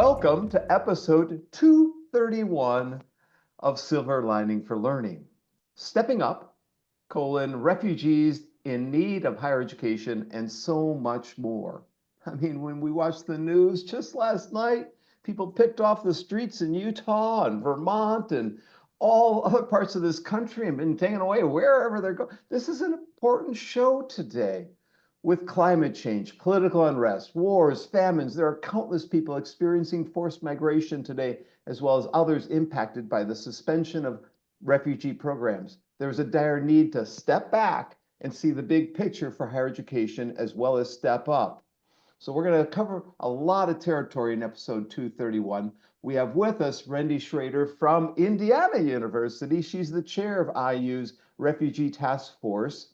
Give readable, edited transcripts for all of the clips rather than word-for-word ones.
Welcome to episode 231 of Silver Lining for Learning. Stepping up, refugees in need of higher education, and so much more. I mean, when we watched the news just last night, people picked off the streets in Utah and Vermont and all other parts of this country and been taken away wherever they're going. This is an important show today. With climate change, political unrest, wars, famines, there are countless people experiencing forced migration today, as well as others impacted by the suspension of refugee programs. There's a dire need to step back and see the big picture for higher education, as well as step up. So we're going to cover a lot of territory in episode 231. We have with us Rendy Schrader from Indiana University. She's the chair of IU's Refugee Task Force.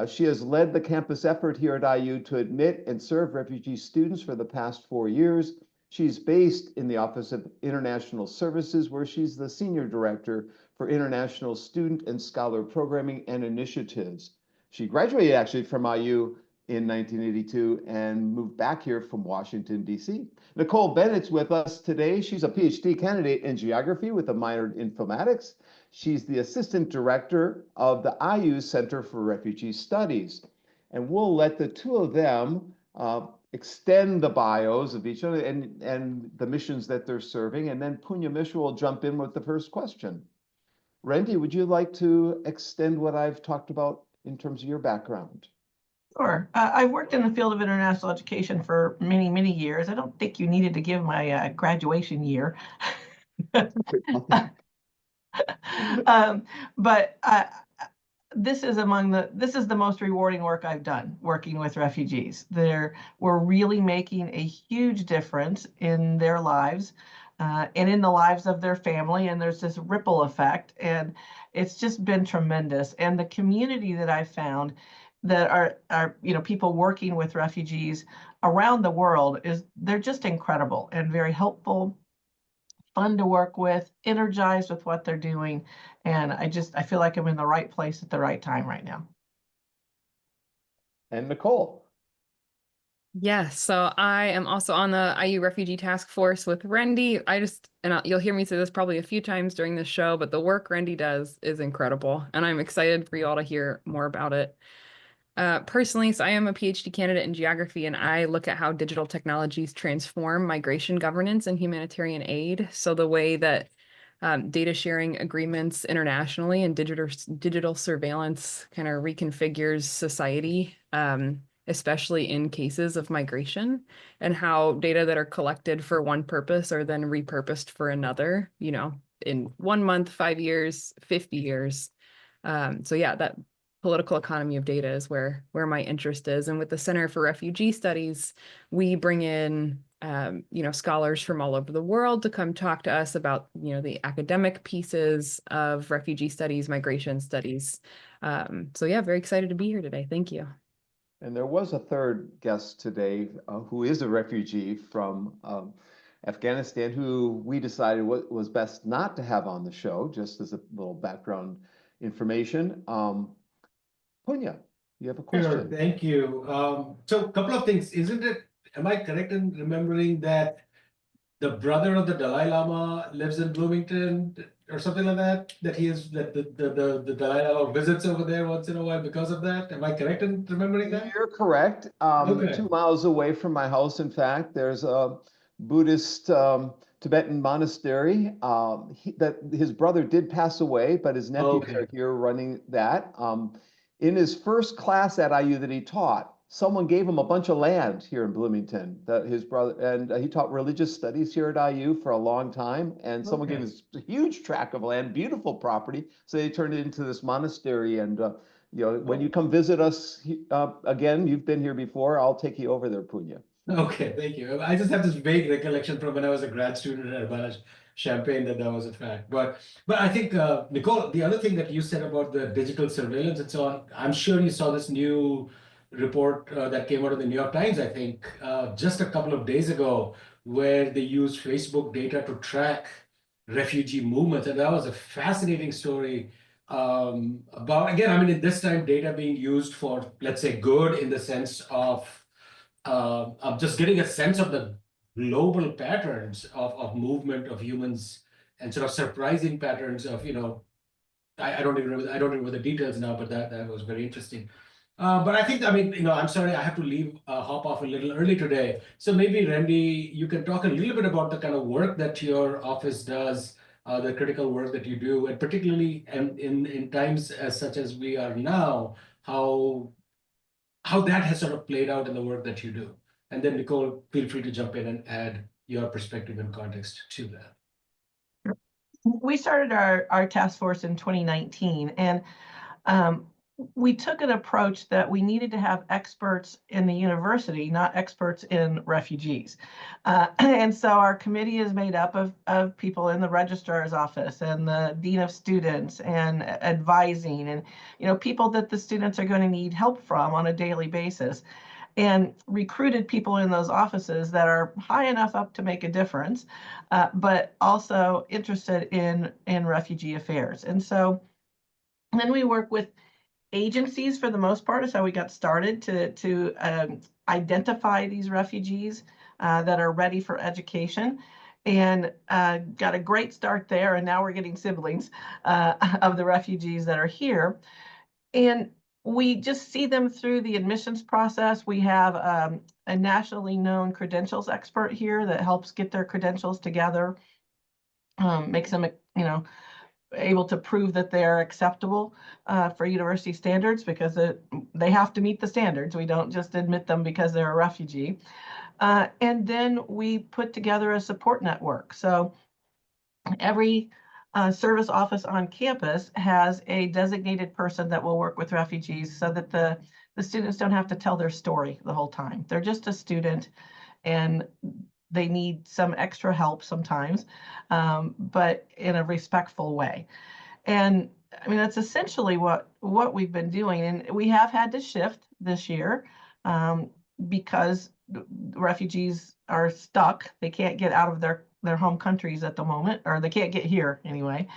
She has led the campus effort here at IU to admit and serve refugee students for the past 4 years. She's based in the Office of International Services, where she's the Senior Director for International Student and Scholar Programming and Initiatives. She graduated actually from IU in 1982 and moved back here from Washington, D.C. Nicole Bennett's with us today. She's a PhD candidate in geography with a minor in informatics. She's the assistant director of the IU Center for Refugee Studies. And we'll let the two of them extend the bios of each other and the missions that they're serving. And then Punya Mishra will jump in with the first question. Rendy, would you like to extend what I've talked about in terms of your background? Sure. I've worked in the field of international education for many, many years. I don't think you needed to give my graduation year. But this is the most rewarding work I've done, working with refugees. We're really making a huge difference in their lives and in the lives of their family. And there's this ripple effect, and it's just been tremendous. And the community that I've found that are people working with refugees around the world they're just incredible and very helpful, fun to work with, energized with what they're doing. And I feel like I'm in the right place at the right time right now. And Nicole. Yes, so I am also on the IU Refugee Task Force with Rendy. You'll hear me say this probably a few times during the show, but the work Rendy does is incredible, and I'm excited for you all to hear more about it. Personally, so I am a PhD candidate in geography, and I look at how digital technologies transform migration governance and humanitarian aid. So the way that data sharing agreements internationally and digital surveillance kind of reconfigures society, especially in cases of migration, and how data that are collected for one purpose are then repurposed for another, in 1 month, 5 years, 50 years. So yeah, that political economy of data is where my interest is. And with the Center for Refugee Studies, we bring in scholars from all over the world to come talk to us about the academic pieces of refugee studies, migration studies. So yeah, very excited to be here today. Thank you. And there was a third guest today who is a refugee from Afghanistan, who we decided was best not to have on the show, just as a little background information. Punya, you have a question. Sure, thank you. So a couple of things. Am I correct in remembering that the brother of the Dalai Lama lives in Bloomington or something like that? That the Dalai Lama visits over there once in a while because of that? Am I correct in remembering that? You're correct. Okay. 2 miles away from my house, in fact, there's a Buddhist Tibetan monastery that his brother did pass away, but his nephews are here running that. In his first class at IU that he taught, someone gave him a bunch of land here in Bloomington, his brother, and he taught religious studies here at IU for a long time. And someone gave us a huge tract of land, beautiful property. So they turned it into this monastery. And when you come visit us again, you've been here before, I'll take you over there, Punya. Okay, thank you. I just have this vague recollection from when I was a grad student at Urbana-Champaign that was a fact. But I think, Nicole, the other thing that you said about the digital surveillance and so on, I'm sure you saw this new report that came out of the New York Times, I think, just a couple of days ago, where they used Facebook data to track refugee movements. And that was a fascinating story about, again, I mean, at this time, data being used for, let's say, good in the sense of just getting a sense of the global patterns of movement of humans and sort of surprising patterns of, I don't even remember the details now, but that was very interesting. But I think, I mean, I'm sorry, I have to leave, hop off a little early today. So maybe, Rendy, you can talk a little bit about the kind of work that your office does, the critical work that you do, and particularly in times as such as we are now, how that has sort of played out in the work that you do. And then, Nicole, feel free to jump in and add your perspective and context to that. We started our task force in 2019, and we took an approach that we needed to have experts in the university, not experts in refugees. And so our committee is made up of people in the registrar's office and the dean of students and advising, and people that the students are going to need help from on a daily basis, and recruited people in those offices that are high enough up to make a difference, but also interested in refugee affairs. And so then we work with agencies for the most part, is how we got started to identify these refugees that are ready for education, and got a great start there. And now we're getting siblings of the refugees that are here. And we just see them through the admissions process. We have a nationally known credentials expert here that helps get their credentials together, makes them, able to prove that they're acceptable for university standards, because they have to meet the standards. We don't just admit them because they're a refugee. And then we put together a support network. So every service office on campus has a designated person that will work with refugees, so that the students don't have to tell their story the whole time. They're just a student, and they need some extra help sometimes, but in a respectful way. And I mean, that's essentially what we've been doing. And we have had to shift this year because refugees are stuck. They can't get out of their home countries at the moment, or they can't get here anyway.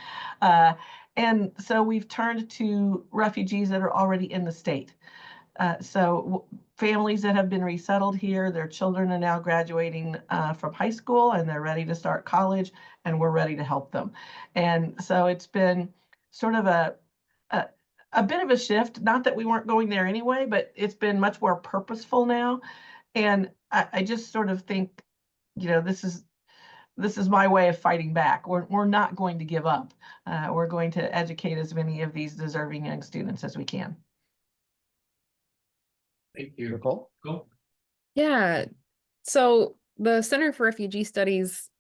And so we've turned to refugees that are already in the state. So families that have been resettled here, their children are now graduating from high school, and they're ready to start college, and we're ready to help them. And so it's been sort of a bit of a shift. Not that we weren't going there anyway, but it's been much more purposeful now. And I just sort of think, this is my way of fighting back. We're not going to give up. We're going to educate as many of these deserving young students as we can. Thank you. Nicole? Cool. Yeah. So the Center for Refugee Studies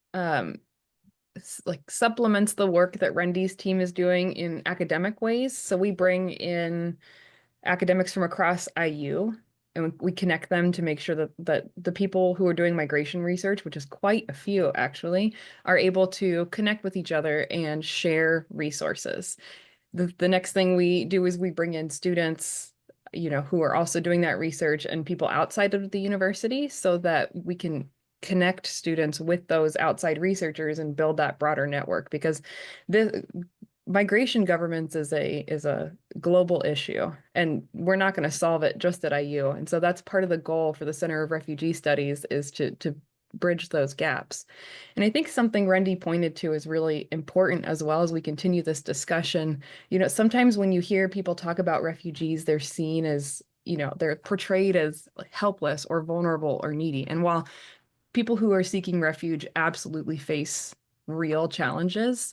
supplements the work that Rendy's team is doing in academic ways. So we bring in academics from across IU, and we connect them to make sure that the people who are doing migration research, which is quite a few actually, are able to connect with each other and share resources. The next thing we do is we bring in students, who are also doing that research, and people outside of the university, so that we can connect students with those outside researchers and build that broader network, because the migration governance is a global issue, and we're not going to solve it just at IU. And so that's part of the goal for the Center of Refugee Studies, is to bridge those gaps. And I think something Rendy pointed to is really important as well as we continue this discussion. Sometimes when you hear people talk about refugees, they're seen as, they're portrayed as helpless or vulnerable or needy. And while people who are seeking refuge absolutely face real challenges,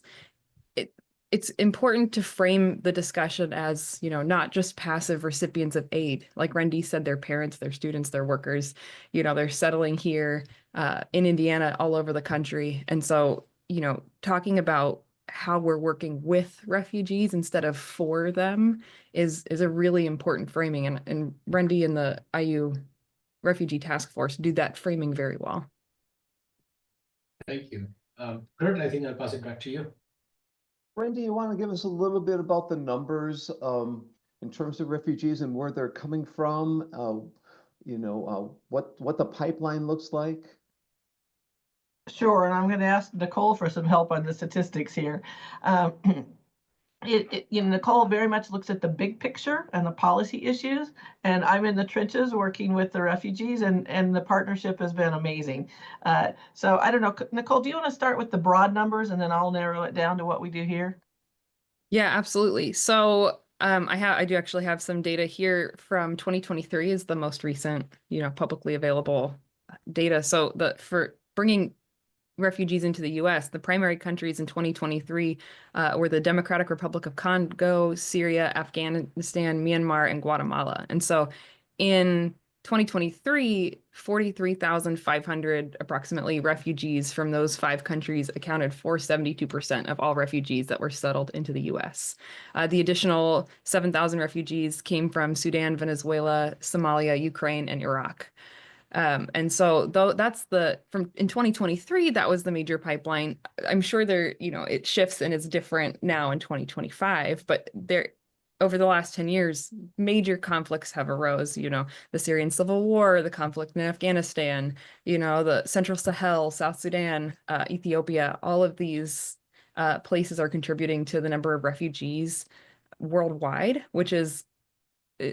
it's important to frame the discussion as, not just passive recipients of aid. Like Rendy said, their parents, their students, their workers, they're settling here in Indiana, all over the country. And so, talking about how we're working with refugees instead of for them is a really important framing. And Rendy and the IU Refugee Task Force do that framing very well. Thank you. Kurt, I think I'll pass it back to you. Rendy, you want to give us a little bit about the numbers in terms of refugees and where they're coming from? What the pipeline looks like? Sure, and I'm going to ask Nicole for some help on the statistics here. Nicole very much looks at the big picture and the policy issues, and I'm in the trenches working with the refugees, and the partnership has been amazing. So I don't know, Nicole, do you want to start with the broad numbers and then I'll narrow it down to what we do here? Yeah, absolutely. So I do actually have some data here from 2023 is the most recent, publicly available data. So for bringing refugees into the US, the primary countries in 2023 were the Democratic Republic of Congo, Syria, Afghanistan, Myanmar, and Guatemala. And so in 2023, 43,500 approximately refugees from those 5 countries accounted for 72% of all refugees that were settled into the US. The additional 7,000 refugees came from Sudan, Venezuela, Somalia, Ukraine, and Iraq. And so though that's from in 2023, that was the major pipeline. I'm sure it shifts and is different now in 2025, but over the last 10 years, major conflicts have arose, the Syrian civil war, the conflict in Afghanistan, the Central Sahel, South Sudan, Ethiopia, all of these places are contributing to the number of refugees worldwide, which is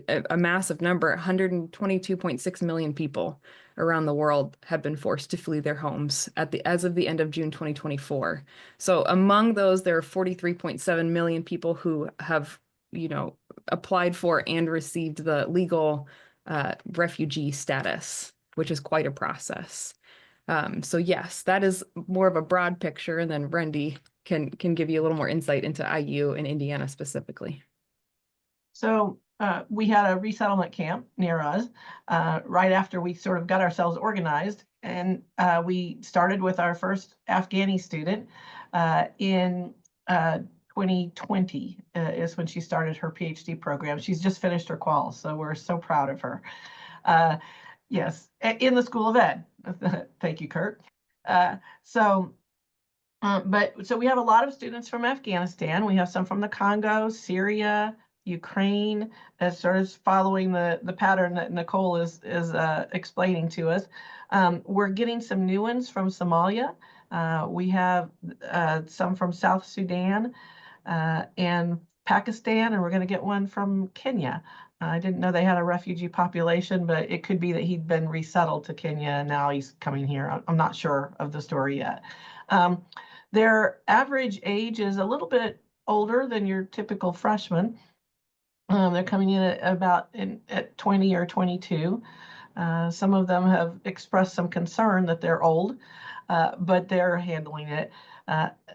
a massive number. 122.6 million people around the world have been forced to flee their homes as of the end of June 2024. So among those, there are 43.7 million people who have, applied for and received the legal refugee status, which is quite a process. So yes, that is more of a broad picture, and then Rendy can give you a little more insight into IU and Indiana specifically. So we had a resettlement camp near us right after we sort of got ourselves organized, and we started with our first Afghani student in 2020 is when she started her PhD program. She's just finished her quals, so we're so proud of her. Yes, in the School of Ed. Thank you, Kurt. So we have a lot of students from Afghanistan. We have some from the Congo, Syria, Ukraine, as sort of following the pattern that Nicole is explaining to us. We're getting some new ones from Somalia. We have some from South Sudan and Pakistan, and we're going to get one from Kenya. I didn't know they had a refugee population, but it could be that he'd been resettled to Kenya and now he's coming here. I'm not sure of the story yet. Their average age is a little bit older than your typical freshman. They're coming in at 20 or 22. Some of them have expressed some concern that they're old, but they're handling it.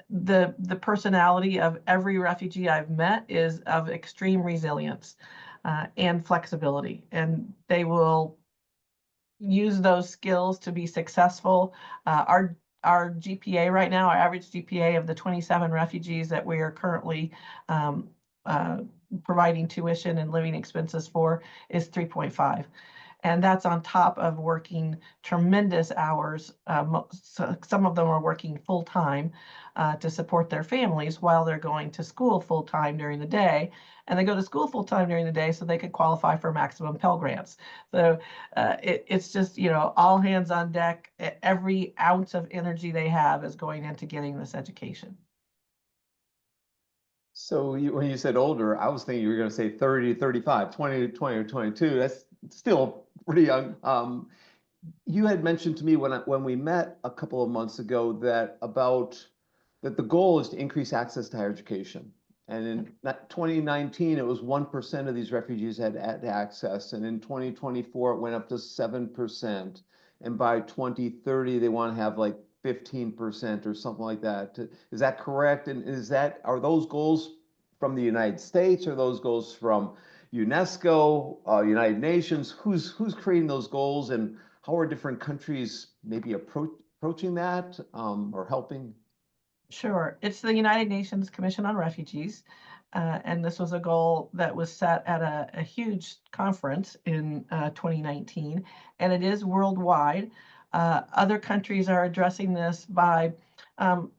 The personality of every refugee I've met is of extreme resilience and flexibility, and they will use those skills to be successful. Our GPA right now, our average GPA of the 27 refugees that we are currently providing tuition and living expenses for is 3.5. And that's on top of working tremendous hours. So some of them are working full time to support their families while they're going to school full time during the day. And they go to school full time during the day so they could qualify for maximum Pell Grants. So it's just, all hands on deck. Every ounce of energy they have is going into getting this education. So when you said older, I was thinking you were going to say 30 to 35, 20 to 20 or 22. That's still pretty young. You had mentioned to me when we met a couple of months ago that the goal is to increase access to higher education. And in 2019, it was 1% of these refugees had access. And in 2024, it went up to 7%. And by 2030, they want to have like 15% or something like that. Is that correct? And are those goals from the United States, or those goals from UNESCO, United Nations? Who's creating those goals, and how are different countries maybe approaching that or helping? Sure. It's the United Nations Commission on Refugees. And this was a goal that was set at a huge conference in 2019, and it is worldwide. Other countries are addressing this by,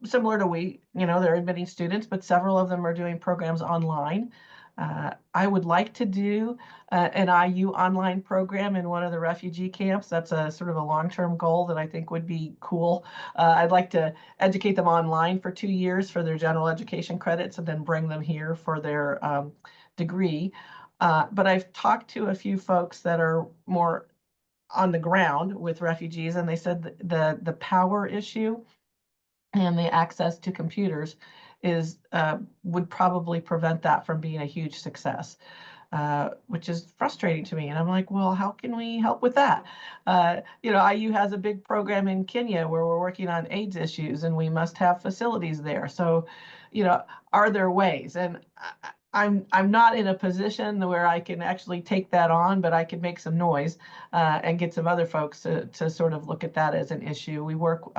similar to they're admitting students, but several of them are doing programs online. I would like to do an IU online program in one of the refugee camps. That's a sort of a long-term goal that I think would be cool. I'd like to educate them online for 2 years for their general education credits and then bring them here for their degree. But I've talked to a few folks that are more on the ground with refugees, and they said the power issue and the access to computers is would probably prevent that from being a huge success, which is frustrating to me. And I'm like, well, how can we help with that? You know, IU has a big program in Kenya where we're working on AIDS issues, and we must have facilities there. So, you know, are there ways? And I'm not in a position where I can actually take that on, but I can make some noise and get some other folks to sort of look at that as an issue. We work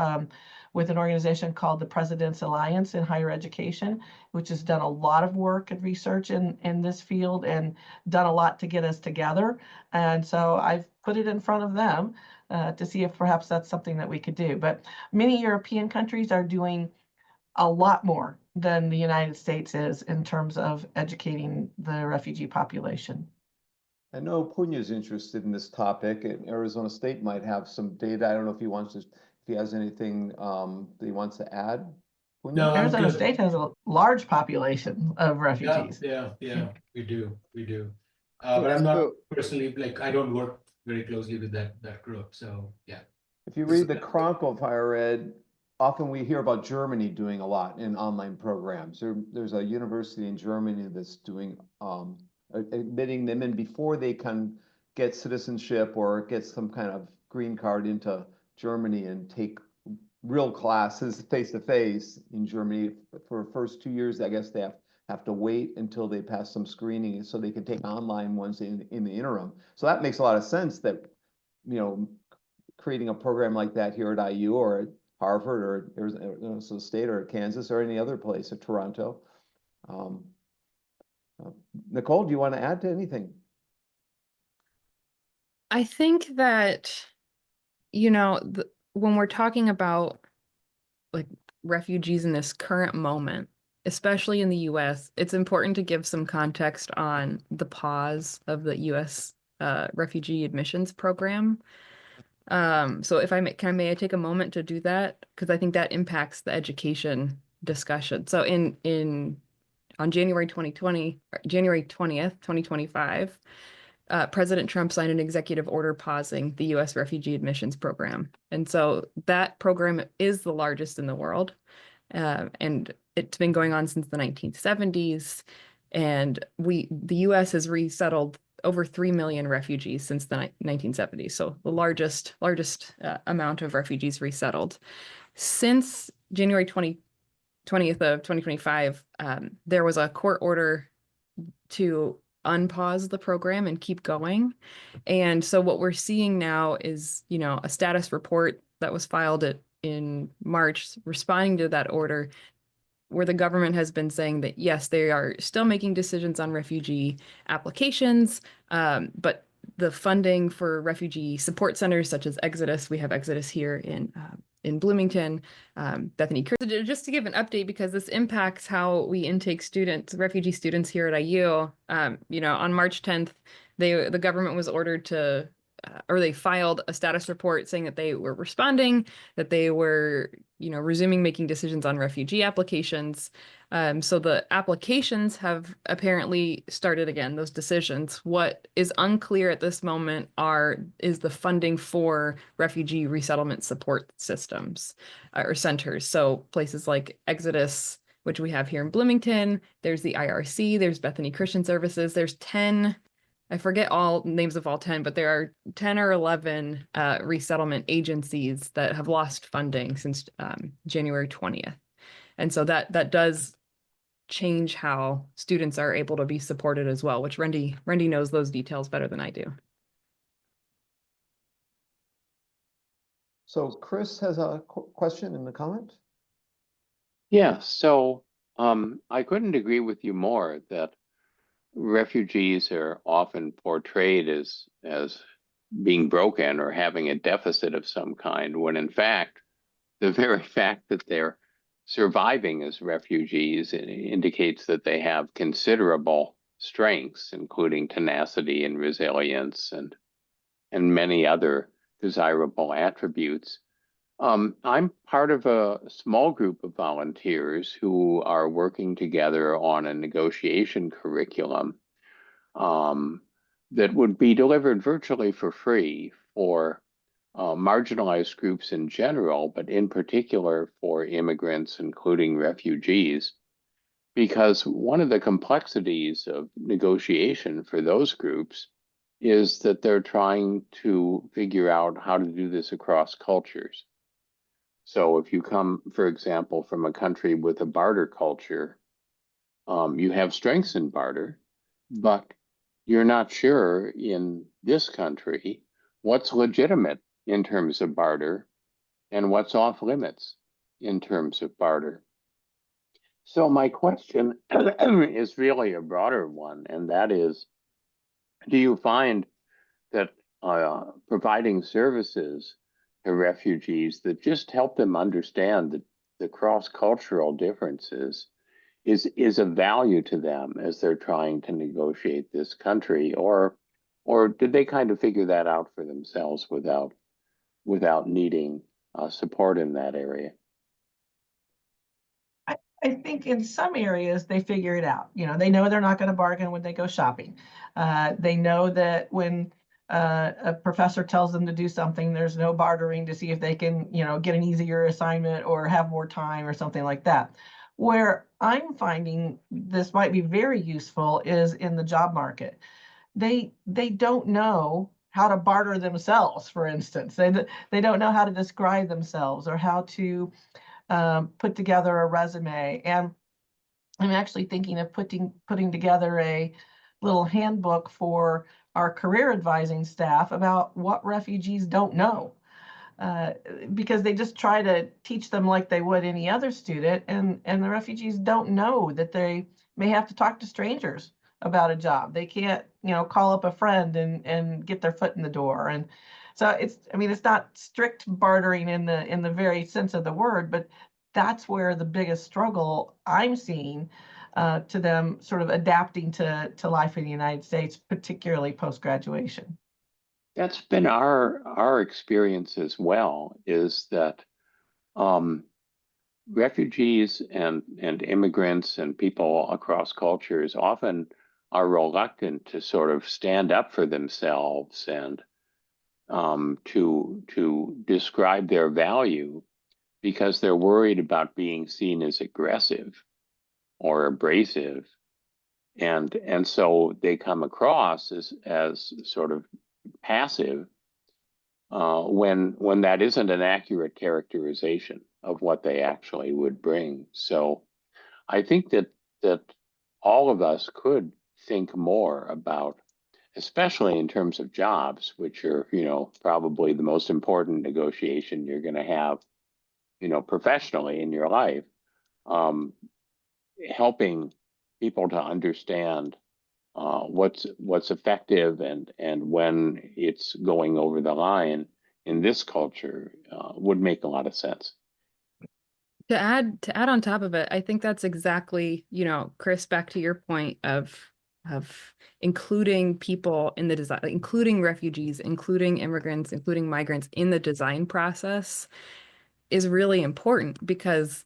with an organization called the President's Alliance in Higher Education, which has done a lot of work and research in this field and done a lot to get us together. And so I've put it in front of them to see if perhaps that's something that we could do. But many European countries are doing a lot more than the United States is in terms of educating the refugee population. I know Punya's interested in this topic, and Arizona State might have some data. I don't know if he wants to, if he has anything that he wants to add. Punya? No, I'm Arizona good. State has a large population of Yeah, refugees. yeah, we do. But I'm not personally, like, I don't work very closely with that group, so yeah. If you read the Chronicle of Higher Ed, often we hear about Germany doing a lot in online programs. There's a university in Germany that's doing admitting them in before they can get citizenship or get some kind of green card into Germany and take real classes face to face in Germany for the first 2 years. I guess they have to wait until they pass some screening so they can take online ones in the interim. So that makes a lot of sense that, you know, creating a program like that here at IU or at Harvard or Arizona State or at Kansas or any other place at Toronto. Nicole, do you want to add to anything? I think that, you know, when we're talking about like refugees in this current moment, especially in the US, it's important to give some context on the pause of the US refugee admissions program. So if I may I take a moment to do that? Because I think that impacts the education discussion. So on January 2020, January 20th, 2025, President Trump signed an executive order pausing the US refugee admissions program. And so that program is the largest in the world. And it's been going on since the 1970s. And the US has resettled over 3 million refugees since the 1970s. So the largest amount of refugees resettled. Since January 20th of 2025, there was a court order to unpause the program and keep going. And so what we're seeing now is, you know, a status report that was filed in March responding to that order, where the government has been saying that, yes, they are still making decisions on refugee applications, but the funding for refugee support centers such as Exodus, we have Exodus here in Bloomington, Bethany. Just to give an update, because this impacts how we intake students, refugee students here at IU. You know, on March 10th, the government was ordered to, or they filed a status report saying that they were responding, that they were, you know, resuming making decisions on refugee applications. So the applications have apparently started again, those decisions. What is unclear at this moment is the funding for refugee resettlement support systems or centers. So places like Exodus, which we have here in Bloomington, there's the IRC, there's Bethany Christian Services, there's 10, I forget all names of all 10, but there are 10 or 11 resettlement agencies that have lost funding since January 20th. And so that does change how students are able to be supported as well, which Rendy knows those details better than I do. So Chris has a question in the comment. Yeah, so I couldn't agree with you more that refugees are often portrayed as being broken or having a deficit of some kind, when in fact, the very fact that they're surviving as refugees indicates that they have considerable strengths, including tenacity and resilience and many other desirable attributes. I'm part of a small group of volunteers who are working together on a negotiation curriculum that would be delivered virtually for free for marginalized groups in general, but in particular for immigrants, including refugees, because one of the complexities of negotiation for those groups is that they're trying to figure out how to do this across cultures. So if you come, for example, from a country with a barter culture, you have strengths in barter, but you're not sure in this country what's legitimate in terms of barter and what's off limits in terms of barter. So my question is really a broader one, and that is, do you find that providing services to refugees that just help them understand the cross-cultural differences is of value to them as they're trying to negotiate this country, or did they kind of figure that out for themselves without needing support in that area? I think in some areas they figure it out. They know they're not going to bargain when they go shopping. They know that when a professor tells them to do something, there's no bartering to see if they can, get an easier assignment or have more time or something like that. Where I'm finding this might be very useful is in the job market. They don't know how to barter themselves, for instance. They don't know how to describe themselves or how to put together a resume. And I'm actually thinking of putting together a little handbook for our career advising staff about what refugees don't know. Because they just try to teach them like they would any other student, and the refugees don't know that they may have to talk to strangers about a job. They can't, call up a friend and get their foot in the door. And so it's not strict bartering in the very sense of the word, but that's where the biggest struggle I'm seeing to them sort of adapting to life in the United States, particularly post-graduation. That's been our experience as well, is that refugees and immigrants and people across cultures often are reluctant to sort of stand up for themselves and to describe their value, because they're worried about being seen as aggressive or abrasive. And so they come across as sort of passive when that isn't an accurate characterization of what they actually would bring. So I think that all of us could think more about, especially in terms of jobs, which are, probably the most important negotiation you're going to have, professionally in your life, helping people to understand what's effective and when it's going over the line in this culture would make a lot of sense. To add on top of it, I think that's exactly, Chris, back to your point of including people in the design, including refugees, including immigrants, including migrants in the design process is really important, because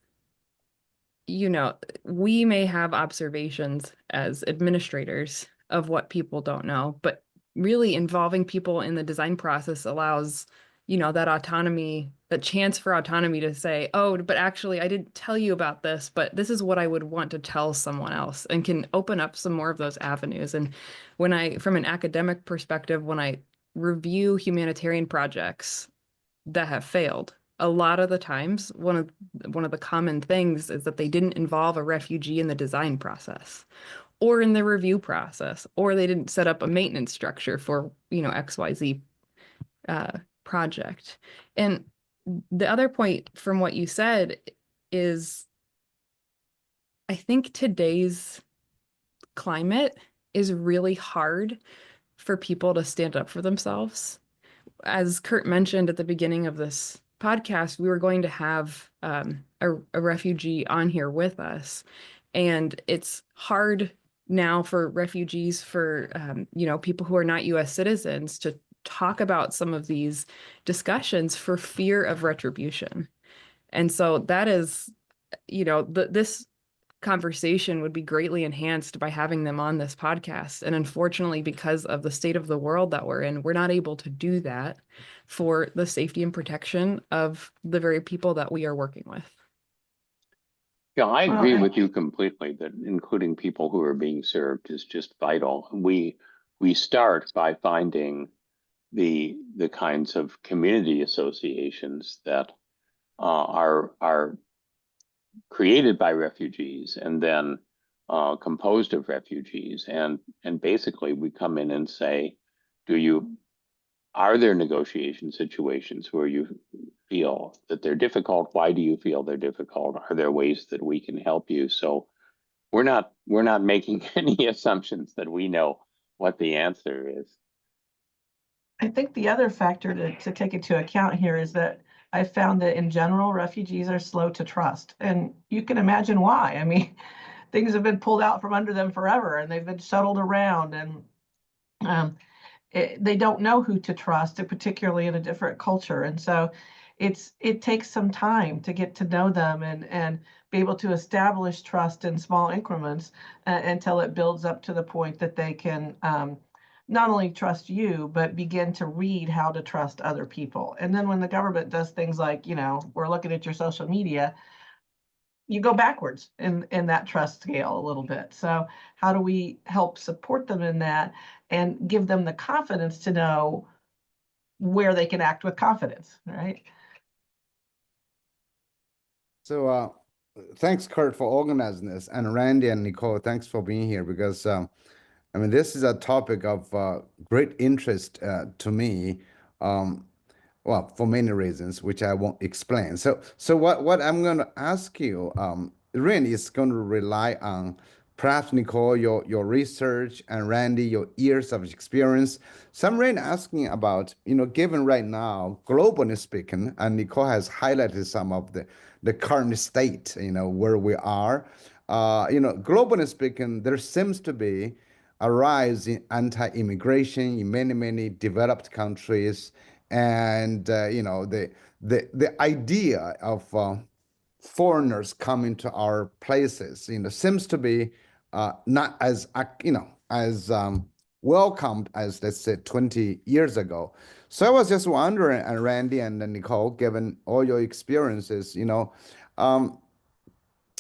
we may have observations as administrators of what people don't know, but really involving people in the design process allows, that autonomy, that chance for autonomy to say, oh, but actually I didn't tell you about this, but this is what I would want to tell someone else, and can open up some more of those avenues. And from an academic perspective, when I review humanitarian projects that have failed, a lot of the times, one of the common things is that they didn't involve a refugee in the design process or in the review process, or they didn't set up a maintenance structure for, XYZ project. And the other point from what you said is, I think today's climate is really hard for people to stand up for themselves. As Kurt mentioned at the beginning of this podcast, we were going to have a refugee on here with us, and it's hard now for refugees, for people who are not U.S. citizens, to talk about some of these discussions for fear of retribution. And so that is, this conversation would be greatly enhanced by having them on this podcast. And unfortunately, because of the state of the world that we're in, we're not able to do that for the safety and protection of the very people that we are working with. Yeah, I Well, agree and- with you completely that including people who are being served is just vital. We start by finding the kinds of community associations that are created by refugees and then composed of refugees, and basically we come in and say, are there negotiation situations where you feel that they're difficult? Why do you feel they're difficult? Are there ways that we can help you? So we're not making any assumptions that we know what the answer is. I think the other factor to take into account here is that I found that in general, refugees are slow to trust. And you can imagine why. I mean, things have been pulled out from under them forever and they've been shuttled around, and they don't know who to trust, particularly in a different culture. And so it takes some time to get to know them and be able to establish trust in small increments until it builds up to the point that they can not only trust you, but begin to read how to trust other people. And then when the government does things like, we're looking at your social media, you go backwards in that trust scale a little bit. So how do we help support them in that and give them the confidence to know where they can act with confidence, right? So thanks, Kurt, for organizing this, and Randy and Nicole, thanks for being here, because I mean, this is a topic of great interest to me. Well, for many reasons, which I won't explain. So what I'm going to ask you, Randy, is going to rely on perhaps Nicole, your research, and Randy, your years of experience. So I'm really asking about, given right now, globally speaking, and Nicole has highlighted some of the current state, where we are. Globally speaking, there seems to be a rise in anti-immigration in many developed countries, and the idea of foreigners coming to our places, seems to be not as as welcomed as, let's say, 20 years ago. So I was just wondering, and Randy and Nicole, given all your experiences, um,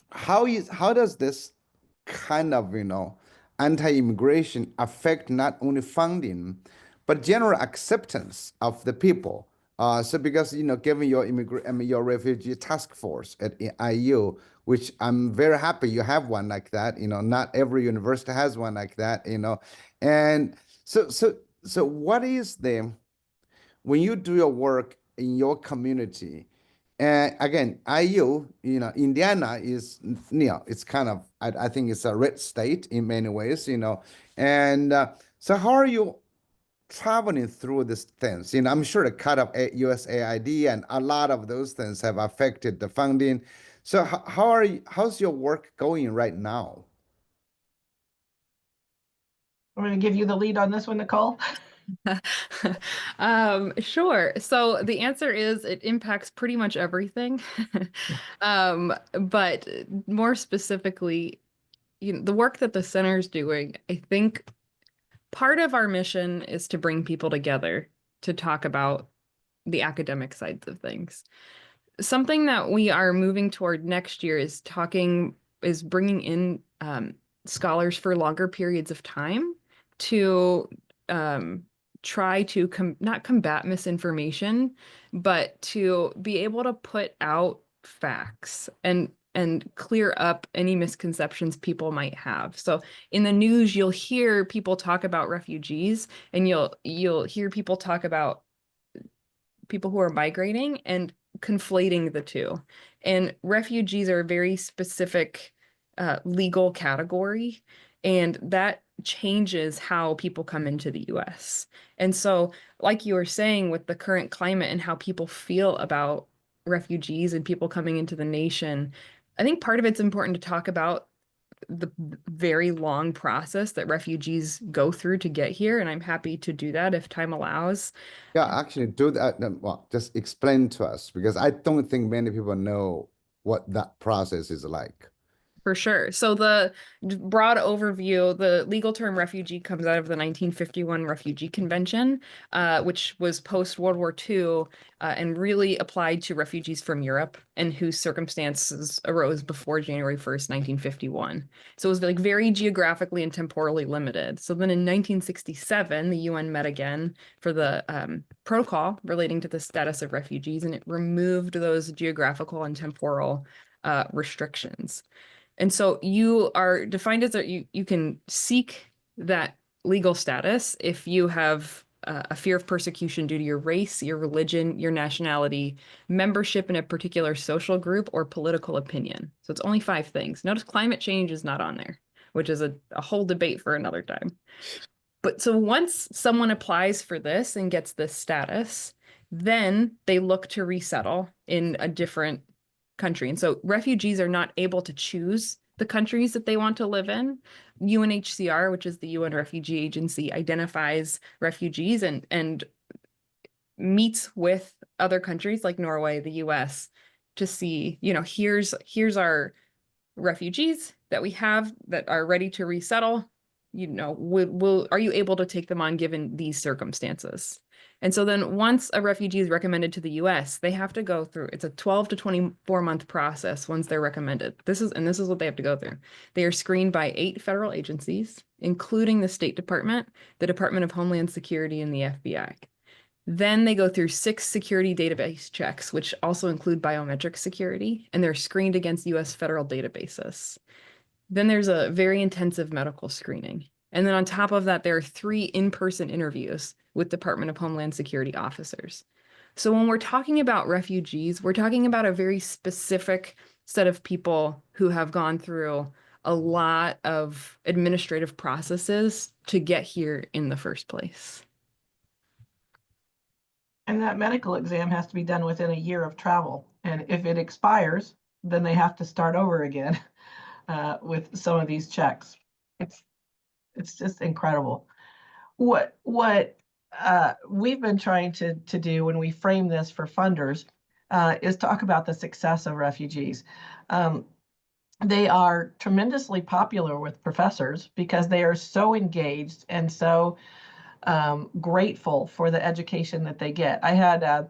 how does this kind of anti-immigration affect not only funding but general acceptance of the people? So because given your your refugee task force at IU, which I'm very happy you have one like that. Not every university has one like that. And so what is the, when you do your work in your community, and again, IU, Indiana is, it's kind of, I think it's a red state in many ways, and so how are you traveling through these things? I'm sure the cut of USAID and a lot of those things have affected the funding. So how's your work going right now? I'm going to give you the lead on this one, Nicole. Sure. So the answer is it impacts pretty much everything. But more specifically, the work that the center is doing, I think part of our mission is to bring people together to talk about the academic sides of things. Something that we are moving toward next year is bringing in scholars for longer periods of time to try to not combat misinformation, but to be able to put out facts and clear up any misconceptions people might have. So in the news, you'll hear people talk about refugees, and you'll hear people talk about people who are migrating and conflating the two. And refugees are a very specific legal category, and that changes how people come into the US. And so, like you were saying, with the current climate and how people feel about refugees and people coming into the nation, I think part of it's important to talk about the very long process that refugees go through to get here, and I'm happy to do that if time allows. Yeah, actually do that. Well, just explain to us because I don't think many people know what that process is like. For sure. So the broad overview, the legal term refugee comes out of the 1951 Refugee Convention, which was post World War II and really applied to refugees from Europe and whose circumstances arose before January 1st, 1951. So it was like very geographically and temporally limited. So then in 1967, the UN met again for the protocol relating to the status of refugees, and it removed those geographical and temporal restrictions. And so you are defined as you can seek that legal status if you have a fear of persecution due to your race, your religion, your nationality, membership in a particular social group, or political opinion. So it's only 5 things. Notice climate change is not on there, which is a whole debate for another time. But so once someone applies for this and gets this status, then they look to resettle in a different country. And so refugees are not able to choose the countries that they want to live in. UNHCR, which is the UN Refugee Agency, identifies refugees and meets with other countries like Norway, the US, to see, here's our refugees that we have that are ready to resettle. Are you able to take them on given these circumstances? And so then once a refugee is recommended to the US, they have to go through, it's a 12 to 24 month process once they're recommended. This is what they have to go through. They are screened by 8 federal agencies, including the State Department, the Department of Homeland Security, and the FBI. Then they go through 6 security database checks, which also include biometric security, and they're screened against US federal databases. Then there's a very intensive medical screening. And then on top of that, there are 3 in-person interviews with Department of Homeland Security officers. So when we're talking about refugees, we're talking about a very specific set of people who have gone through a lot of administrative processes to get here in the first place. And that medical exam has to be done within a year of travel. And if it expires, then they have to start over again with some of these checks. It's just incredible. What we've been trying to do when we frame this for funders is talk about the success of refugees. They are tremendously popular with professors because they are so engaged and so grateful for the education that they get. I had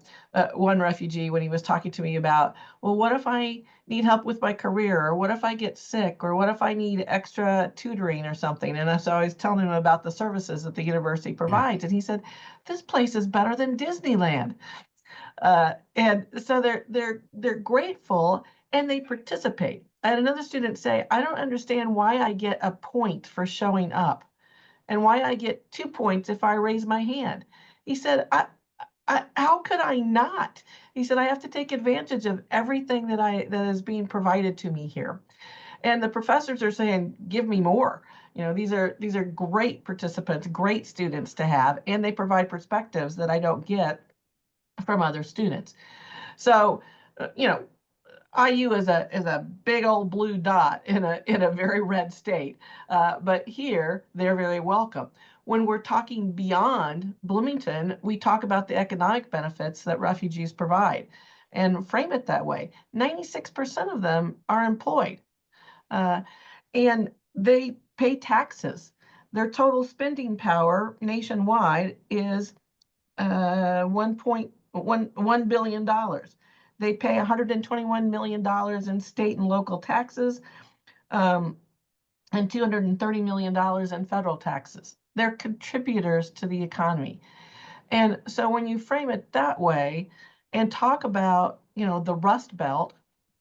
one refugee when he was talking to me about, well, what if I need help with my career, or what if I get sick, or what if I need extra tutoring or something? And so I was telling him about the services that the university provides, and he said, this place is better than Disneyland. And so they're grateful and they participate. I had another student say, I don't understand why I get a point for showing up and why I get 2 points if I raise my hand. He said, how could I not? He said, I have to take advantage of everything that is being provided to me here. And the professors are saying, give me more. These are great participants, great students to have, and they provide perspectives that I don't get from other students. So, IU is a big old blue dot in a very red state, but here they're very welcome. When we're talking beyond Bloomington, we talk about the economic benefits that refugees provide and frame it that way. 96% of them are employed and they pay taxes. Their total spending power nationwide is $1.1 billion. They pay $121 million in state and local taxes and $230 million in federal taxes. They're contributors to the economy. And so when you frame it that way and talk about, the Rust Belt,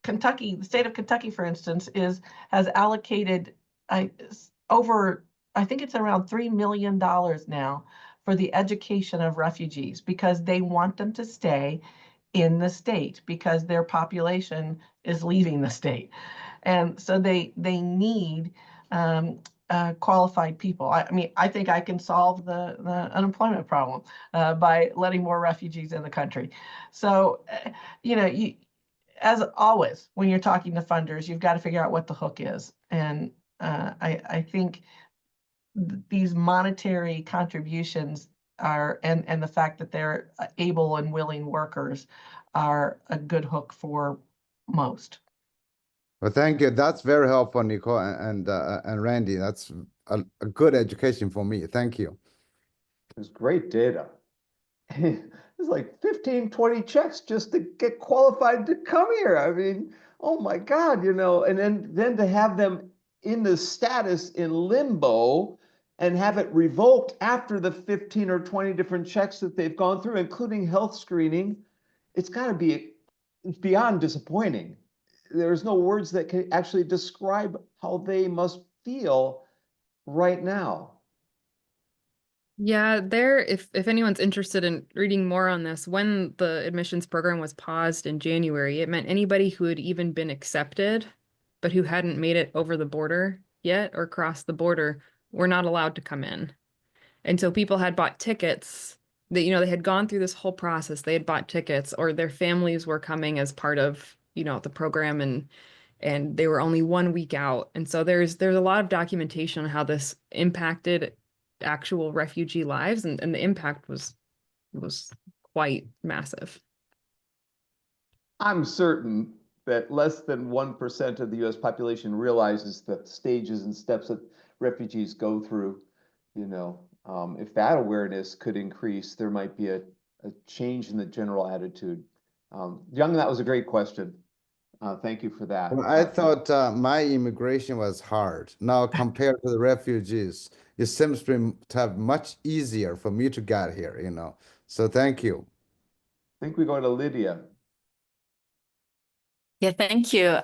Kentucky, the state of Kentucky, for instance, has allocated over, I think it's around $3 million now for the education of refugees because they want them to stay in the state because their population is leaving the state. And so they need qualified people. I think I can solve the unemployment problem by letting more refugees in the country. So, as always, when you're talking to funders, you've got to figure out what the hook is. And I think these monetary contributions are, and the fact that they're able and willing workers are a good hook for most. Well, thank you. That's very helpful, Nicole and Randy. That's a good education for me. Thank you. It was great data. It's like 15, 20 checks just to get qualified to come here. I mean, oh my God, you know, and then to have them in the status in limbo and have it revoked after the 15 or 20 different checks that they've gone through, including health screening, it's got to be beyond disappointing. There's no words that can actually describe how they must feel right now. Yeah, if anyone's interested in reading more on this, when the admissions program was paused in January, it meant anybody who had even been accepted, but who hadn't made it over the border yet or crossed the border, were not allowed to come in. And so people had bought tickets that, they had gone through this whole process. They had bought tickets, or their families were coming as part of, the program, and they were only 1 week out. And so there's a lot of documentation on how this impacted actual refugee lives, and the impact was quite massive. I'm certain that less than 1% of the US population realizes the stages and steps that refugees go through. If that awareness could increase, there might be a change in the general attitude. Young, that was a great question. Thank you for that. Well, I thought my immigration was hard. Now, compared to the refugees, it seems to have much easier for me to get here, So thank you. I think we go to Lydia. Yeah, thank you.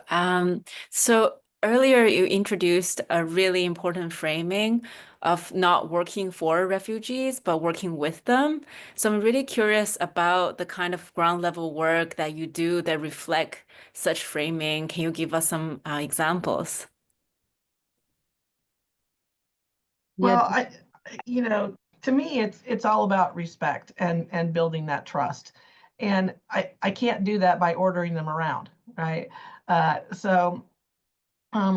So earlier you introduced a really important framing of not working for refugees, but working with them. So I'm really curious about the kind of ground level work that you do that reflect such framing. Can you give us some examples? Well, to me, it's all about respect and building that trust. And I can't do that by ordering them around, right? So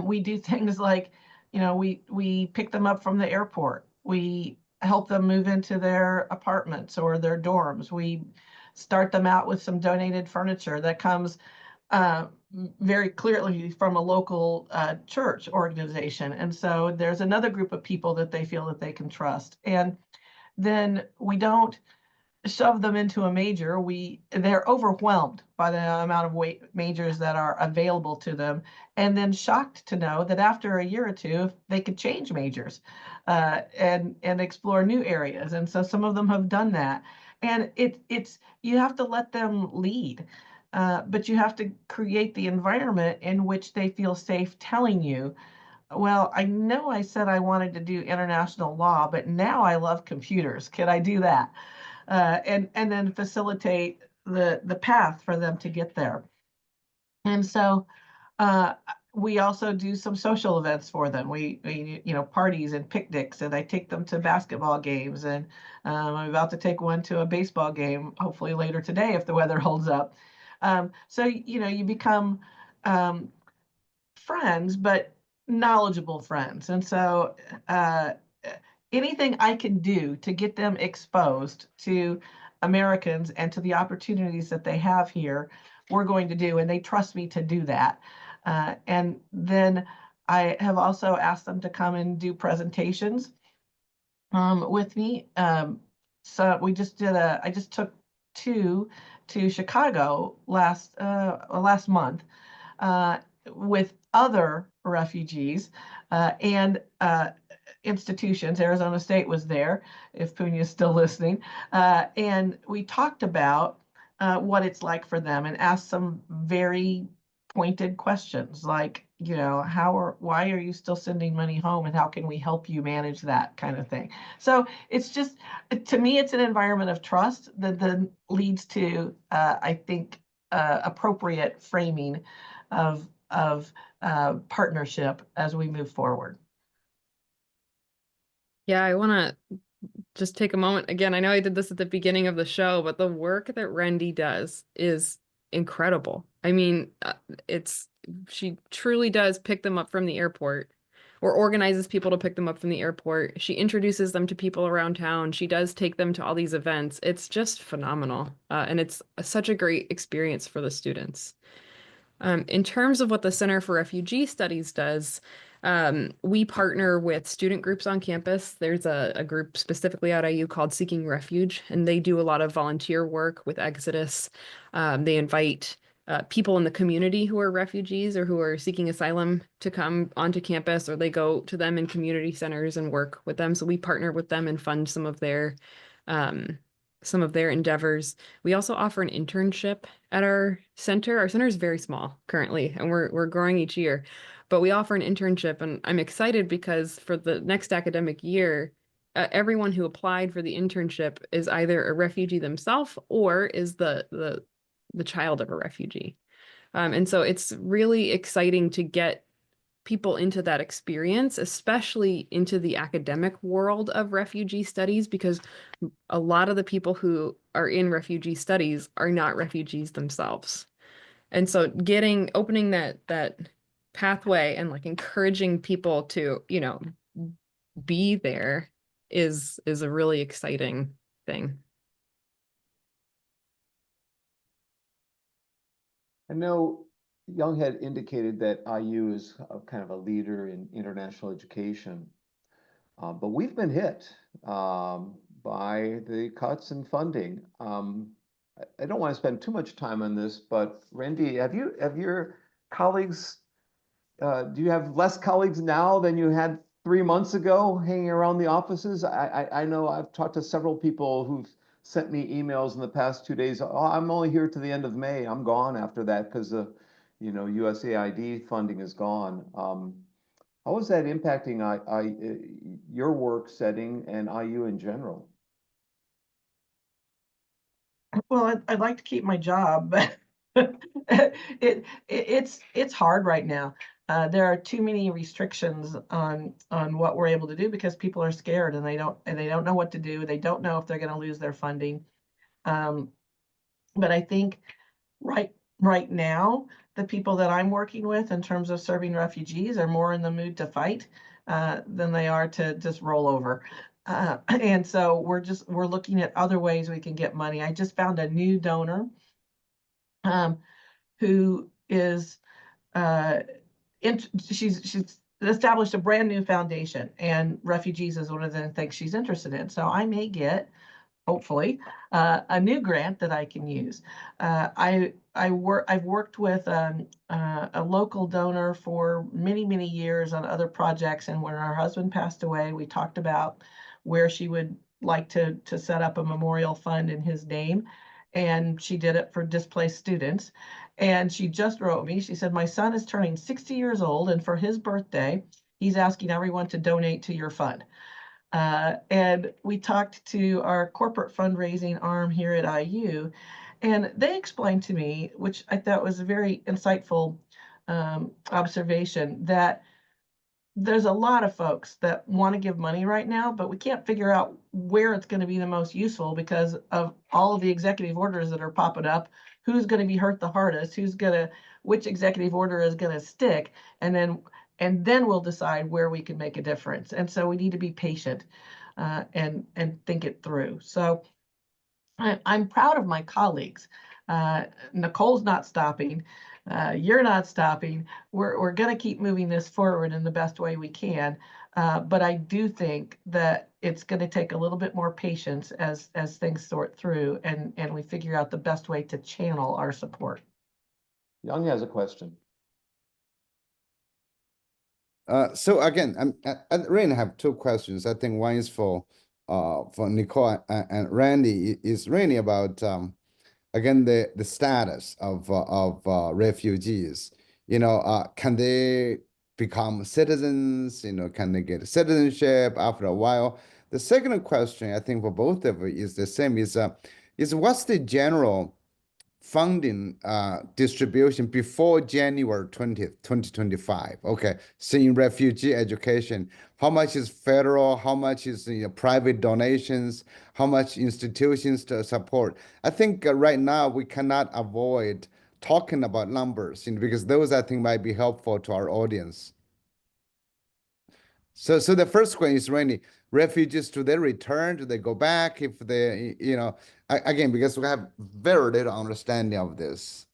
we do things like, we pick them up from the airport. We help them move into their apartments or their dorms. We start them out with some donated furniture that comes very clearly from a local church organization. And so there's another group of people that they feel that they can trust. And then we don't shove them into a major. They're overwhelmed by the amount of majors that are available to them, and then shocked to know that after a year or two, they could change majors and explore new areas. And so some of them have done that. And it's you have to let them lead. But you have to create the environment in which they feel safe telling you, well, I know I said I wanted to do international law, but now I love computers. Can I do that? And then facilitate the path for them to get there. And so we also do some social events for them. We parties and picnics, and I take them to basketball games, and I'm about to take one to a baseball game, hopefully later today if the weather holds up. So you become friends, but knowledgeable friends. And so anything I can do to get them exposed to Americans and to the opportunities that they have here, we're going to do, and they trust me to do that. And then I have also asked them to come and do presentations with me. So I just took 2 to Chicago last month with other refugees and institutions. Arizona State was there, if Punya is still listening. And we talked about what it's like for them and asked some very pointed questions like, why are you still sending money home, and how can we help you manage that kind of thing? So it's just, to me, it's an environment of trust that then leads to, I think, appropriate framing of partnership as we move forward. Yeah, I want to just take a moment. Again, I know I did this at the beginning of the show, but the work that Rendy does is incredible. I mean, she truly does pick them up from the airport or organizes people to pick them up from the airport. She introduces them to people around town. She does take them to all these events. It's just phenomenal. And it's such a great experience for the students. In terms of what the Center for Refugee Studies does, we partner with student groups on campus. There's a group specifically at IU called Seeking Refuge, and they do a lot of volunteer work with Exodus. They invite people in the community who are refugees or who are seeking asylum to come onto campus, or they go to them in community centers and work with them. So we partner with them and fund some of their endeavors. We also offer an internship at our center. Our center is very small currently, and we're growing each year. But we offer an internship, and I'm excited because for the next academic year, everyone who applied for the internship is either a refugee themselves or is the child of a refugee. And so it's really exciting to get people into that experience, especially into the academic world of refugee studies, because a lot of the people who are in refugee studies are not refugees themselves. And so opening that pathway and like encouraging people to, be there is a really exciting thing. I know Young had indicated that IU is kind of a leader in international education, but we've been hit by the cuts in funding. I don't want to spend too much time on this, but Rendy, have your colleagues, do you have less colleagues now than you had 3 months ago hanging around the offices? I know I've talked to several people who've sent me emails in the past 2 days. Oh, I'm only here to the end of May. I'm gone after that because USAID funding is gone. How is that impacting your work setting and IU in general? Well, I'd like to keep my job, but it's hard right now. There are too many restrictions on what we're able to do because people are scared and they don't know what to do. They don't know if they're going to lose their funding. But I think right now, the people that I'm working with in terms of serving refugees are more in the mood to fight than they are to just roll over. And so we're looking at other ways we can get money. I just found a new donor who is she's established a brand new foundation, and refugees is one of the things she's interested in. So I may get, hopefully, a new grant that I can use. I've worked with a local donor for many years on other projects, and when her husband passed away, we talked about where she would like to set up a memorial fund in his name, and she did it for displaced students. And she just wrote me. She said, "My son is turning 60 years old, and for his birthday, he's asking everyone to donate to your fund." And we talked to our corporate fundraising arm here at IU, and they explained to me, which I thought was a very insightful observation, that there's a lot of folks that want to give money right now, but we can't figure out where it's going to be the most useful because of all of the executive orders that are popping up. Who's going to be hurt the hardest? Which executive order is going to stick? And then we'll decide where we can make a difference. And so we need to be patient and think it through. So I'm proud of my colleagues. Nicole's not stopping. You're not stopping. We're going to keep moving this forward in the best way we can. But I do think that it's going to take a little bit more patience as things sort through and we figure out the best way to channel our support. Young has a question. So again, I really have two questions. I think one is for Nicole and Rendy. Is really about again the status of refugees. Can they become citizens? Can they get citizenship after a while? The second question, I think, for both of you is the same. Is what's the general funding distribution before January 20th, 2025? Okay, so in refugee education, how much is federal, how much is private donations, how much institutions to support? I think right now we cannot avoid talking about numbers because those I think might be helpful to our audience. So the first question is, Randy, refugees, do they return? Do they go back if they, again, because we have very little understanding of this.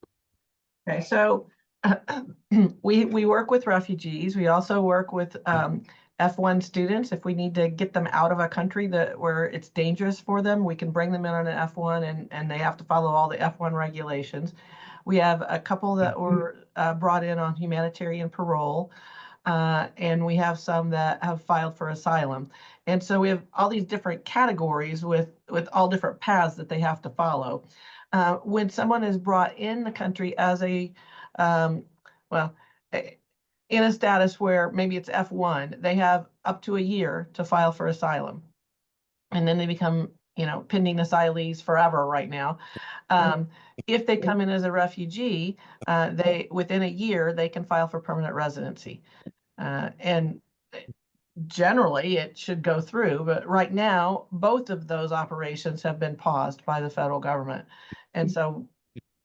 Okay, so we work with refugees. We also work with F1 students. If we need to get them out of a country where it's dangerous for them, we can bring them in on an F1 and they have to follow all the F1 regulations. We have a couple that were brought in on humanitarian parole. And we have some that have filed for asylum. And so we have all these different categories with all different paths that they have to follow. When someone is brought in the country as in a status where maybe it's F1, they have up to a year to file for asylum. And then they become, pending asylees forever right now. If they come in as a refugee, within a year, they can file for permanent residency. And generally it should go through, but right now, both of those operations have been paused by the federal government. And so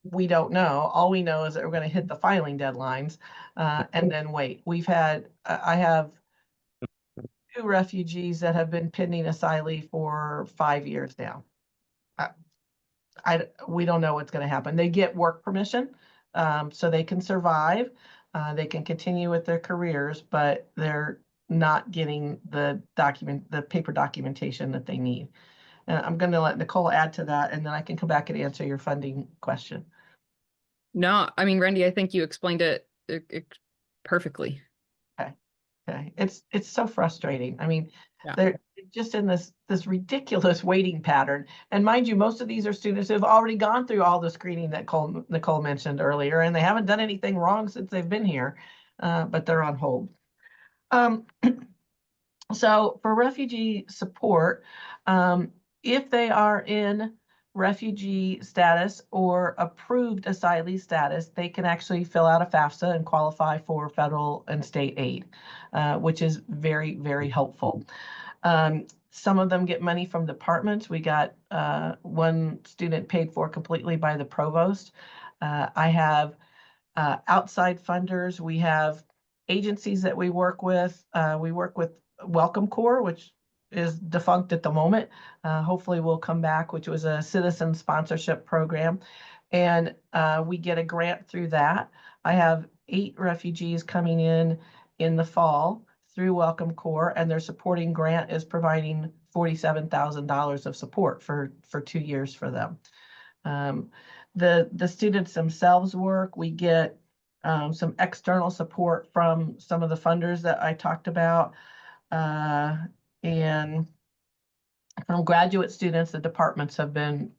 we don't know. All we know is that we're going to hit the filing deadlines and then wait. I have 2 refugees that have been pending asylee for 5 years now. We don't know what's going to happen. They get work permission, so they can survive. They can continue with their careers, but they're not getting the paper documentation that they need. And I'm going to let Nicole add to that, and then I can come back and answer your funding question. No, I mean, Rendy, I think you explained it perfectly. Okay. It's so frustrating. I mean, Yeah. they're just in this ridiculous waiting pattern. And mind you, most of these are students who have already gone through all the screening that Nicole mentioned earlier, and they haven't done anything wrong since they've been here, but they're on hold. So for refugee support, if they are in refugee status or approved asylee status, they can actually fill out a FAFSA and qualify for federal and state aid, which is very, very helpful. Some of them get money from departments. We got one student paid for completely by the provost. I have outside funders. We have agencies that we work with. We work with Welcome Corps, which is defunct at the moment. Hopefully will come back, which was a citizen sponsorship program. And we get a grant through that. I have 8 refugees coming in the fall through Welcome Corps, and their supporting grant is providing $47,000 of support for 2 years for them. The students themselves work. We get some external support from some of the funders that I talked about. And from graduate students, the departments have been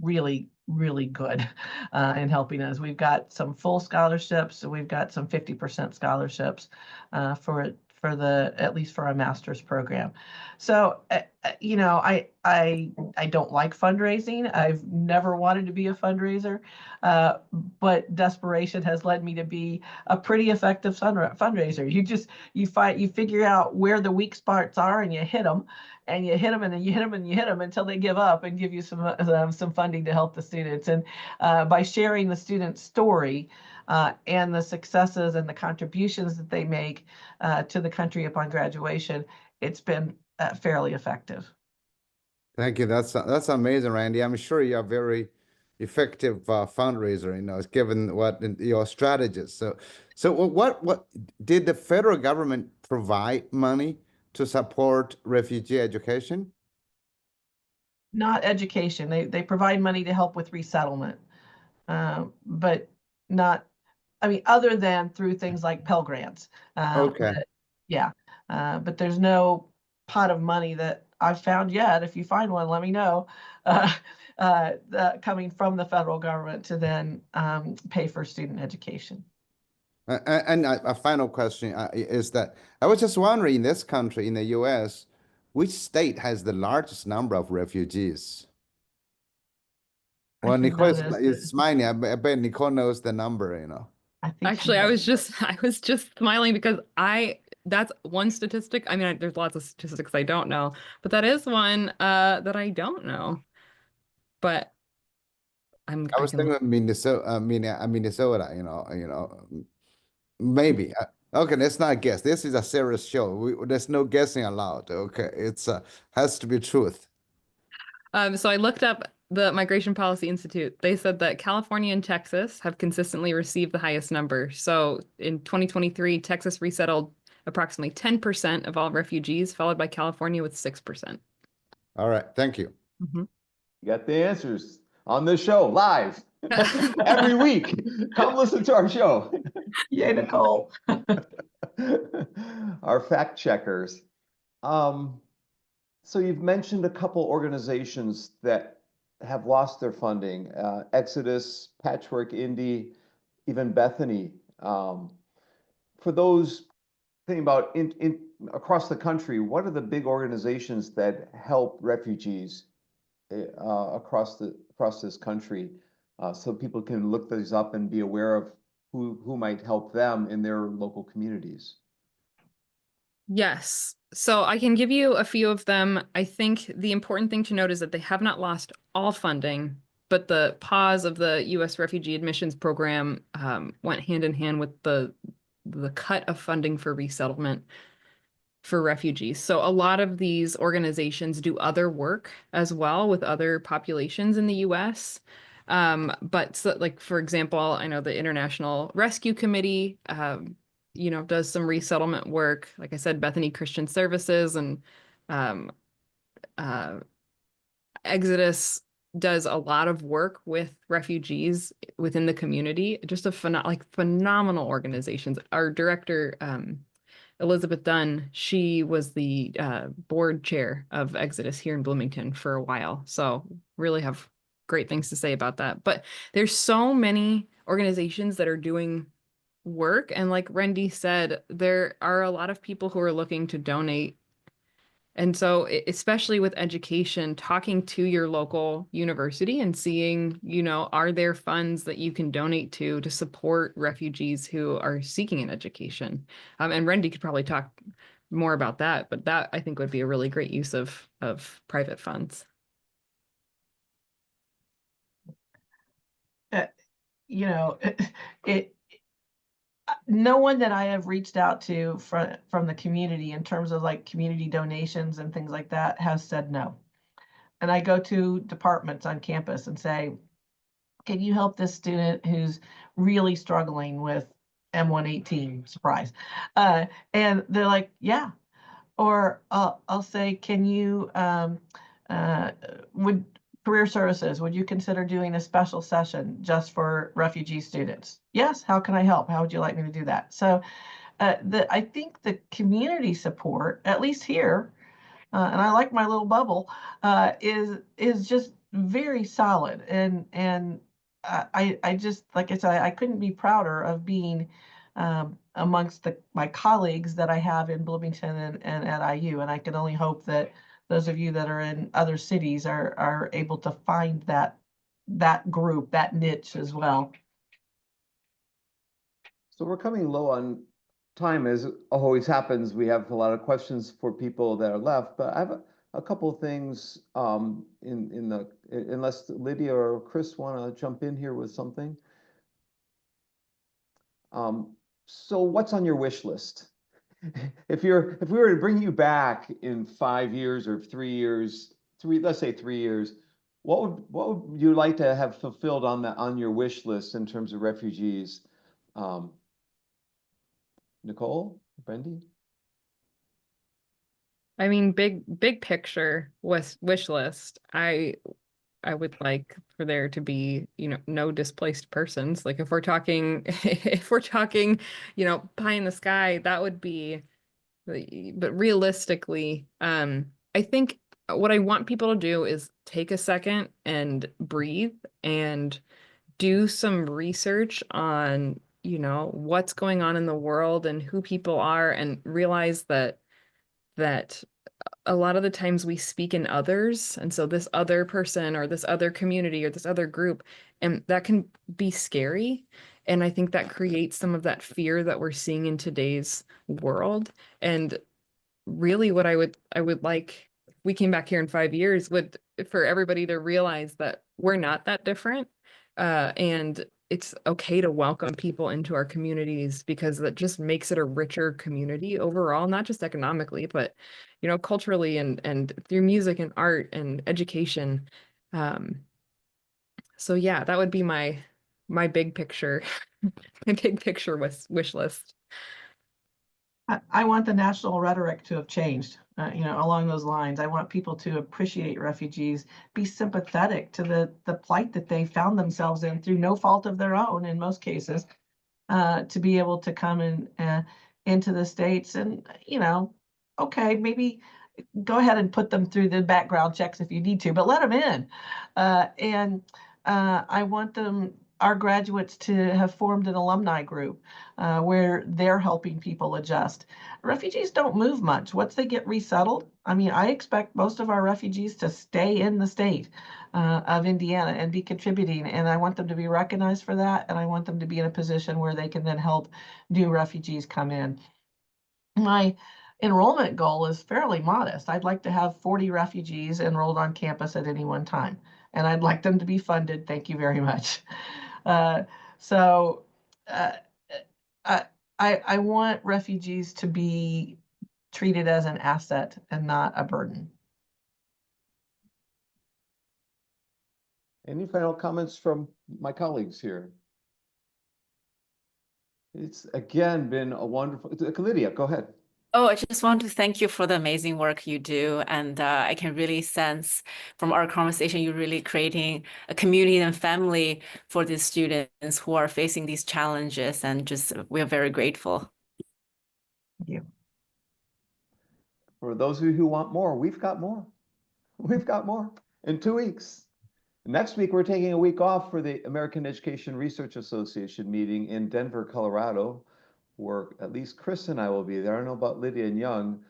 really, really good in helping us. We've got some full scholarships, we've got some 50% scholarships at least for a master's program. So, I don't like fundraising. I've never wanted to be a fundraiser, but desperation has led me to be a pretty effective fundraiser. You figure out where the weak spots are and you hit them, and you hit them, and then you hit them, and you hit them until they give up and give you some funding to help the students. And by sharing the student's story and the successes and the contributions that they make to the country upon graduation, it's been fairly effective. Thank you. That's amazing, Randy. I'm sure you're a very effective fundraiser, given what your strategies. So what did the federal government provide money to support refugee education? Not education. They provide money to help with resettlement, but not, other than through things like Pell Grants. Okay. But there's no pot of money that I've found yet. If you find one, let me know. Coming from the federal government to then pay for student education. And a final question is that I was just wondering, in this country, in the U.S., which state has the largest number of refugees? Well, Nicole is smiling. I bet Nicole knows the number. I think Actually, I was just smiling because that's one statistic. I mean, there's lots of statistics I don't know, but that is one that I don't know. But I was thinking of Minnesota, Minnesota, maybe. Okay, let's not guess. This is a serious show. There's no guessing allowed. Okay, it's has to be truth. So I looked up the Migration Policy Institute. They said that California and Texas have consistently received the highest number. So in 2023, Texas resettled approximately 10% of all refugees, followed by California with 6%. All right, thank you. Mhm. You got the answers on this show live every week. Come listen to our show. Yay, Nicole. Our fact checkers. So you've mentioned a couple organizations that have lost their funding, Exodus, Patchwork Indy, even Bethany. For those thinking about across the country, what are the big organizations that help refugees across this country, so people can look these up and be aware of who might help them in their local communities? Yes. So I can give you a few of them. I think the important thing to note is that they have not lost all funding, but the pause of the U.S. refugee admissions program went hand in hand with the cut of funding for resettlement for refugees. So a lot of these organizations do other work as well with other populations in the U.S. But so, like, for example, I know the International Rescue Committee, does some resettlement work. Like I said, Bethany Christian Services and um, uh, Exodus does a lot of work with refugees within the community. Just phenomenal organizations. Our director, Elizabeth Dunn, she was the board chair of Exodus here in Bloomington for a while. So really have great things to say about that. But there's so many organizations that are doing work. And like Rendy said, there are a lot of people who are looking to donate. And so, especially with education, talking to your local university and seeing, are there funds that you can donate to support refugees who are seeking an education? And Rendy could probably talk more about that, but that I think would be a really great use of private funds. It no one that I have reached out to from the community in terms of like community donations and things like that has said no. And I go to departments on campus and say, can you help this student who's really struggling with M118? Surprise. And they're like, yeah. Or I'll say, can you, would Career Services, would you consider doing a special session just for refugee students? Yes, how can I help? How would you like me to do that? So I think the community support, at least here, and I like my little bubble, is just very solid. And I just, like I said, I couldn't be prouder of being amongst my colleagues that I have in Bloomington and at IU. And I can only hope that those of you that are in other cities are able to find that group, that niche as well. So we're coming low on time, as always happens. We have a lot of questions for people that are left, but I have a couple of things unless Lydia or Chris want to jump in here with something. So what's on your wish list? If we were to bring you back in 5 years or 3 years, let's say 3 years, what would you like to have fulfilled on your wish list in terms of refugees? Nicole, Rendy? I mean, big picture wish list. I would like for there to be, no displaced persons. Like if we're talking, pie in the sky, that would be, but realistically, I think what I want people to do is take a second and breathe and do some research on, what's going on in the world and who people are, and realize that a lot of the times we speak in others. And so this other person or this other community or this other group, and that can be scary. And I think that creates some of that fear that we're seeing in today's world. And really what I would like, if we came back here in 5 years, would for everybody to realize that we're not that different. And it's okay to welcome people into our communities, because that just makes it a richer community overall, not just economically, but culturally and through music and art and education. So yeah, that would be my big picture, my big picture wish list. I want the national rhetoric to have changed, along those lines. I want people to appreciate refugees, be sympathetic to the plight that they found themselves in through no fault of their own in most cases, to be able to come into the States and, okay, maybe go ahead and put them through the background checks if you need to, but let them in. I want our graduates to have formed an alumni group where they're helping people adjust. Refugees don't move much. Once they get resettled, I mean, I expect most of our refugees to stay in the state of Indiana and be contributing, and I want them to be recognized for that, and I want them to be in a position where they can then help new refugees come in. My enrollment goal is fairly modest. I'd like to have 40 refugees enrolled on campus at any one time, and I'd like them to be funded. Thank you very much. So I want refugees to be treated as an asset and not a burden. Any final comments from my colleagues here? It's again been a wonderful, Lydia, go ahead. Oh, I just want to thank you for the amazing work you do. And I can really sense from our conversation, you're really creating a community and family for these students who are facing these challenges. And just, we're very grateful. Thank you. For those of you who want more, we've got more. We've got more in 2 weeks. Next week, we're taking a week off for the American Education Research Association meeting in Denver, Colorado, where at least Chris and I will be there. I don't know about Lydia and Young.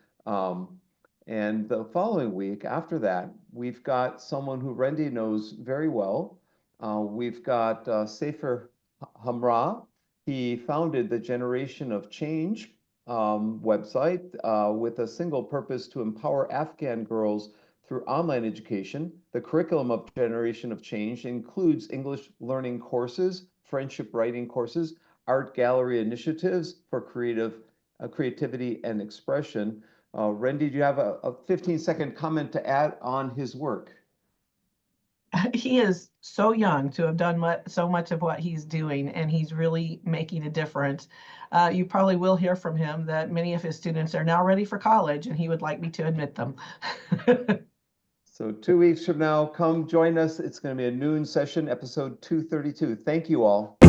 And the following week after that, we've got someone who Rendy knows very well. We've got Sefer Hamra. He founded the Generation of Change website with a single purpose to empower Afghan girls through online education. The curriculum of Generation of Change includes English learning courses, friendship writing courses, art gallery initiatives for creativity and expression. Rendy, do you have a 15-second comment to add on his work? He is so young to have done so much of what he's doing, and he's really making a difference. You probably will hear from him that many of his students are now ready for college, and he would like me to admit them. So 2 weeks from now, come join us. It's going to be a noon session, episode 232. Thank you all.